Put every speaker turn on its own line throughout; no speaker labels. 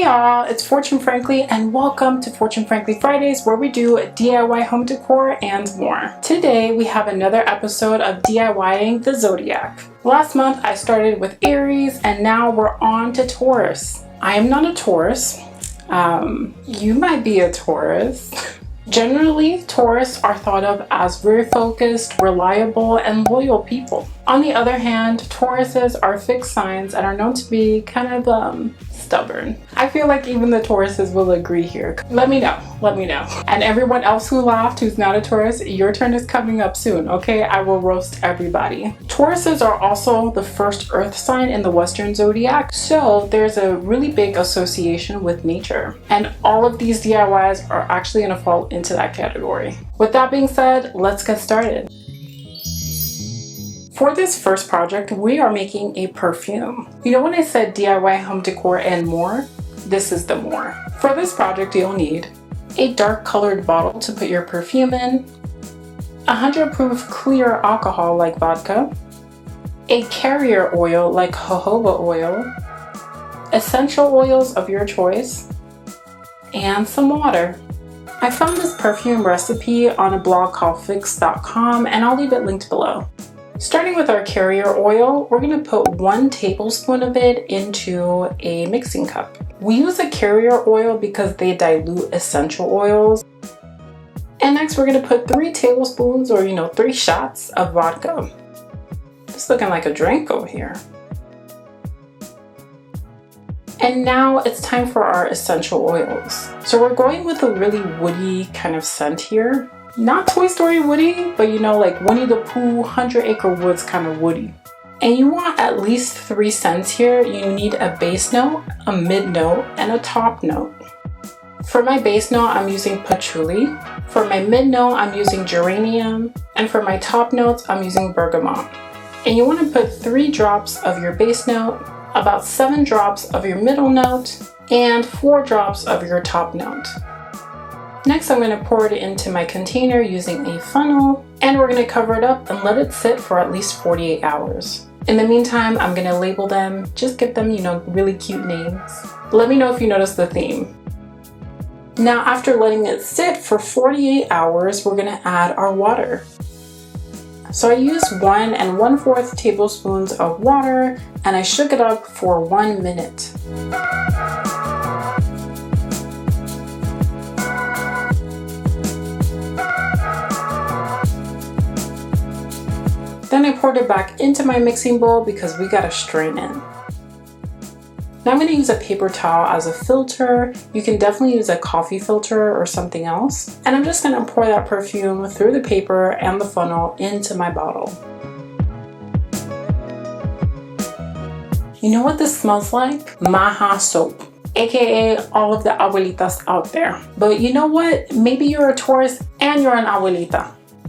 y'all, it's Fortune Frankly and welcome to Fortune Frankly Fridays, where we do DIY home decor and more. Today we have another episode of DIYing the Zodiac. Last month I started with Aries and now we're on to Taurus. I am not a Taurus. You might be a Taurus. Generally, Taurus are thought of as very focused, reliable, and loyal people. On the other hand, Tauruses are fixed signs and are known to be kind of stubborn. I feel like even the Tauruses will agree here. Let me know. And everyone else who laughed who's not a Taurus, your turn is coming up soon, okay? I will roast everybody. Tauruses are also the first earth sign in the Western Zodiac, so there's a really big association with nature. And all of these DIYs are actually gonna fall into that category. With that being said, let's get started. For this first project, we are making a perfume. You know when I said DIY home decor and more? This is the more. For this project, you'll need a dark colored bottle to put your perfume in, 100 proof clear alcohol like vodka, a carrier oil like jojoba oil, essential oils of your choice, and some water. I found this perfume recipe on a blog called fix.com and I'll leave it linked below. Starting with our carrier oil, we're going to put 1 tablespoon of it into a mixing cup. We use a carrier oil because they dilute essential oils. And next we're going to put 3 tablespoons or 3 shots of vodka. It's looking like a drink over here. And now it's time for our essential oils. So we're going with a really woody kind of scent here. Not Toy Story Woody, but like Winnie the Pooh, 100 Acre Woods kind of woody. And you want at least 3 scents here. You need a base note, a mid note, and a top note. For my base note, I'm using patchouli. For my mid note, I'm using geranium. And for my top notes, I'm using bergamot. And you want to put 3 drops of your base note, about 7 drops of your middle note, and 4 drops of your top note. Next, I'm going to pour it into my container using a funnel, and we're going to cover it up and let it sit for at least 48 hours. In the meantime, I'm going to label them, just give them, really cute names. Let me know if you notice the theme. Now, after letting it sit for 48 hours, we're going to add our water. So I used 1 1/4 tablespoons of water, and I shook it up for 1 minute. Then I poured it back into my mixing bowl because we gotta strain it. Now I'm gonna use a paper towel as a filter. You can definitely use a coffee filter or something else. And I'm just gonna pour that perfume through the paper and the funnel into my bottle. You know what this smells like? Maja soap. AKA all of the abuelitas out there. But you know what? Maybe you're a Taurus and you're an abuelita.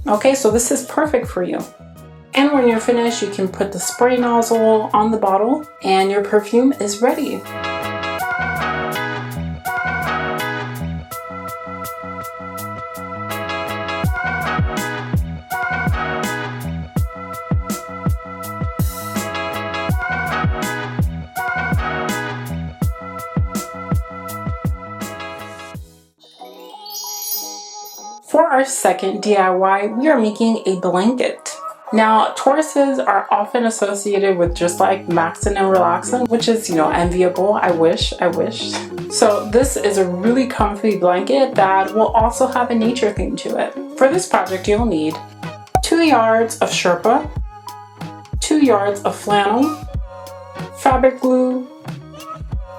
Okay, so this is perfect for you. And when you're finished, you can put the spray nozzle on the bottle and your perfume is ready. For our second DIY, we are making a blanket. Now, Tauruses are often associated with just like maxing and relaxing, which is, enviable. I wish. So this is a really comfy blanket that will also have a nature theme to it. For this project, you'll need 2 yards of Sherpa, 2 yards of flannel, fabric glue,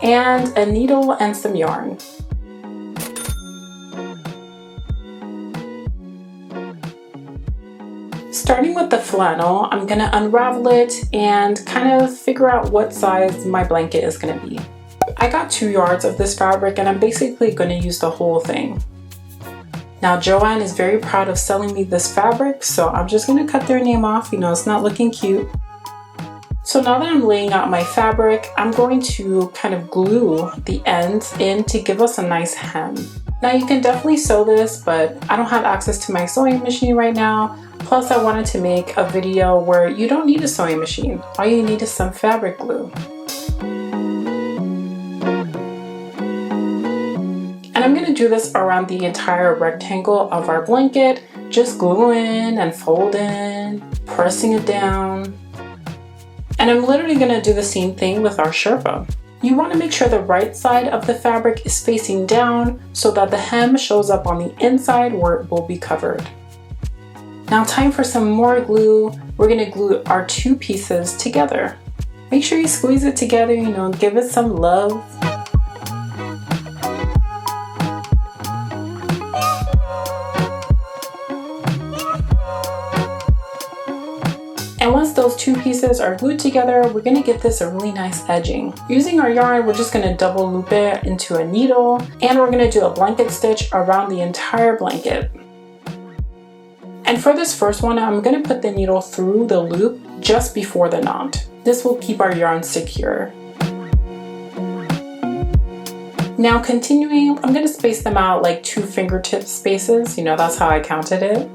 and a needle and some yarn. Starting with the flannel, I'm going to unravel it and kind of figure out what size my blanket is going to be. I got 2 yards of this fabric and I'm basically going to use the whole thing. Now Joanne is very proud of selling me this fabric, so I'm just going to cut their name off. It's not looking cute. So now that I'm laying out my fabric, I'm going to kind of glue the ends in to give us a nice hem. Now you can definitely sew this, but I don't have access to my sewing machine right now. Plus I wanted to make a video where you don't need a sewing machine. All you need is some fabric glue. And I'm going to do this around the entire rectangle of our blanket, just gluing and folding, pressing it down. And I'm literally going to do the same thing with our Sherpa. You want to make sure the right side of the fabric is facing down so that the hem shows up on the inside where it will be covered. Now time for some more glue. We're going to glue our two pieces together. Make sure you squeeze it together, give it some love. And once those two pieces are glued together, we're going to give this a really nice edging. Using our yarn, we're just going to double loop it into a needle, and we're going to do a blanket stitch around the entire blanket. And for this first one, I'm going to put the needle through the loop just before the knot. This will keep our yarn secure. Now continuing, I'm going to space them out like 2 fingertip spaces. That's how I counted it.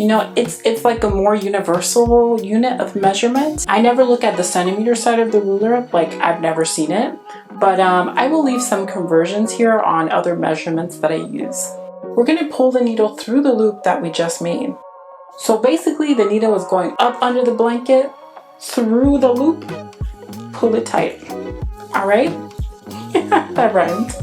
It's like a more universal unit of measurement. I never look at the centimeter side of the ruler, like I've never seen it. But I will leave some conversions here on other measurements that I use. We're going to pull the needle through the loop that we just made. So basically the needle is going up under the blanket, through the loop, pull it tight. All right? That rhymed.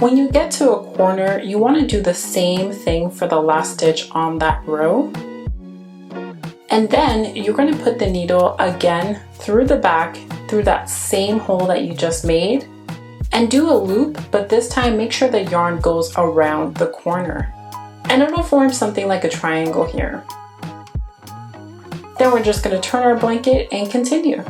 When you get to a corner, you want to do the same thing for the last stitch on that row. And then you're going to put the needle again through the back, through that same hole that you just made, and do a loop, but this time make sure the yarn goes around the corner. And it'll form something like a triangle here. Then we're just going to turn our blanket and continue.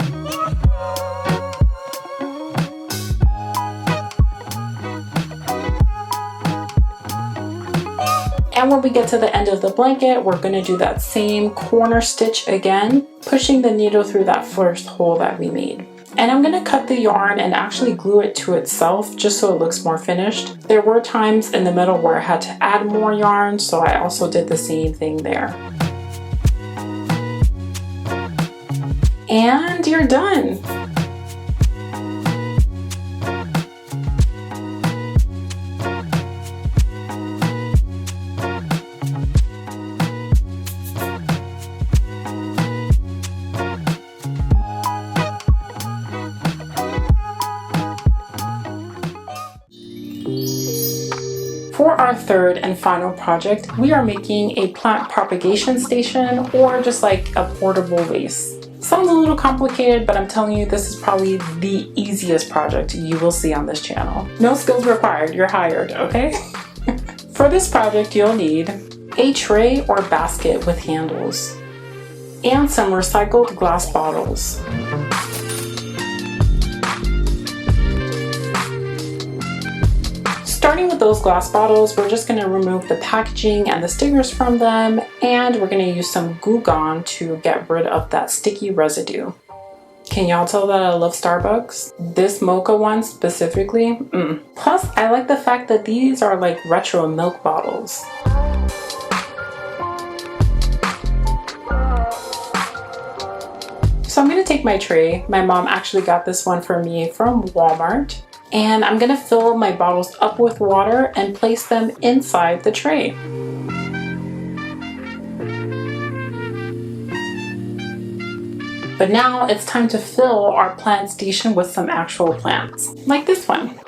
And when we get to the end of the blanket, we're going to do that same corner stitch again, pushing the needle through that first hole that we made. And I'm going to cut the yarn and actually glue it to itself just so it looks more finished. There were times in the middle where I had to add more yarn, so I also did the same thing there. And you're done! For our third and final project, we are making a plant propagation station, or just like a portable vase. Sounds a little complicated, but I'm telling you, this is probably the easiest project you will see on this channel. No skills required, you're hired, okay? For this project, you'll need a tray or basket with handles, and some recycled glass bottles. Starting with those glass bottles, we're just going to remove the packaging and the stickers from them, and we're going to use some Glue Gun to get rid of that sticky residue. Can y'all tell that I love Starbucks? This mocha one specifically? Plus, I like the fact that these are like retro milk bottles. So I'm going to take my tray. My mom actually got this one for me from Walmart. And I'm going to fill my bottles up with water and place them inside the tray. But now it's time to fill our plant station with some actual plants, like this one.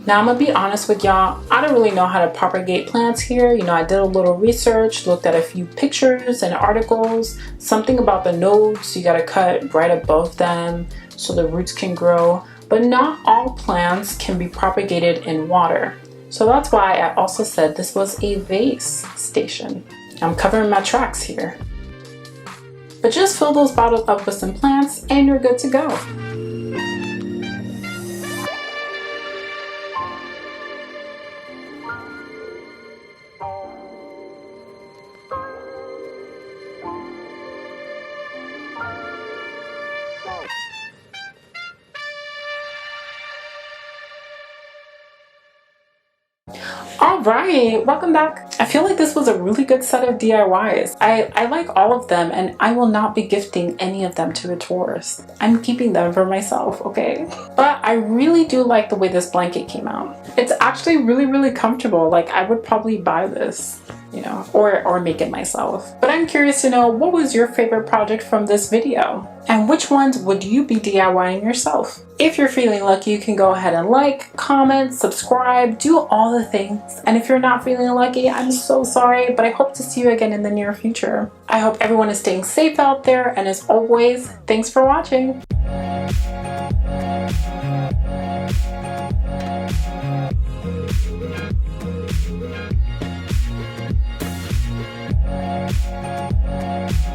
Now I'm going to be honest with y'all, I don't really know how to propagate plants here. I did a little research, looked at a few pictures and articles, something about the nodes you got to cut right above them so the roots can grow. But not all plants can be propagated in water. So that's why I also said this was a vase station. I'm covering my tracks here. But just fill those bottles up with some plants and you're good to go. Alright, welcome back. I feel like this was a really good set of DIYs. I like all of them, and I will not be gifting any of them to a Taurus. I'm keeping them for myself, okay? But I really do like the way this blanket came out. It's actually really comfortable. Like, I would probably buy this, you know, or make it myself. But I'm curious to know, what was your favorite project from this video? And which ones would you be DIYing yourself? If you're feeling lucky, you can go ahead and like, comment, subscribe, do all the things. And if you're not feeling lucky, I'm so sorry, but I hope to see you again in the near future. I hope everyone is staying safe out there, and as always, thanks for watching.